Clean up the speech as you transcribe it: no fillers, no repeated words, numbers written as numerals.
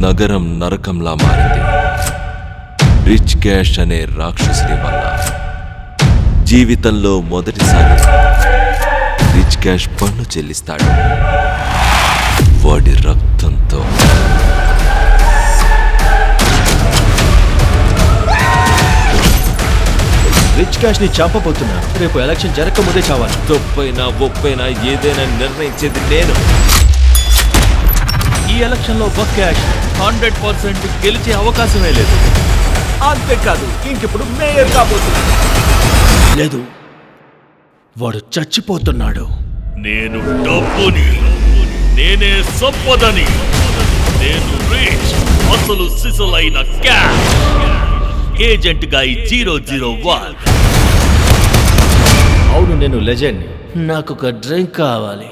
నగరం నరకంలా మారింది. Rich cash అనే రాక్షసుడి వల్ల. జీవితంలో మొదటిసారి రిచ్ క్యాష్ పన్ను చెల్లిస్తాడు వాడి రక్తంతో. రిచ్ క్యాష్ ని చంపబోతున్నాను. రేపు ఎలక్షన్ జరగకముందే చావాలి. తప్పైనా ఒప్పైనా ఏదైనా నిర్ణయించేది నేను. ఈ ఎలక్షన్ లో బక్ క్యాష్ 100% గెలిచే అవకాశమే లేదు. అంతేకాదు, ఇంకిప్పుడు మేయర్ కాబోతున్నాడు. లేదు, వాడు చచ్చిపోతున్నాడు. నేను డబ్బుని, నేనే సంపదని, నేను రిచ్, అసలు సిసలైన క్యాష్ ఏజెంట్ గా 001. అవును, నేను లెజెండ్. నాకు ఒక డ్రింక్ కావాలి.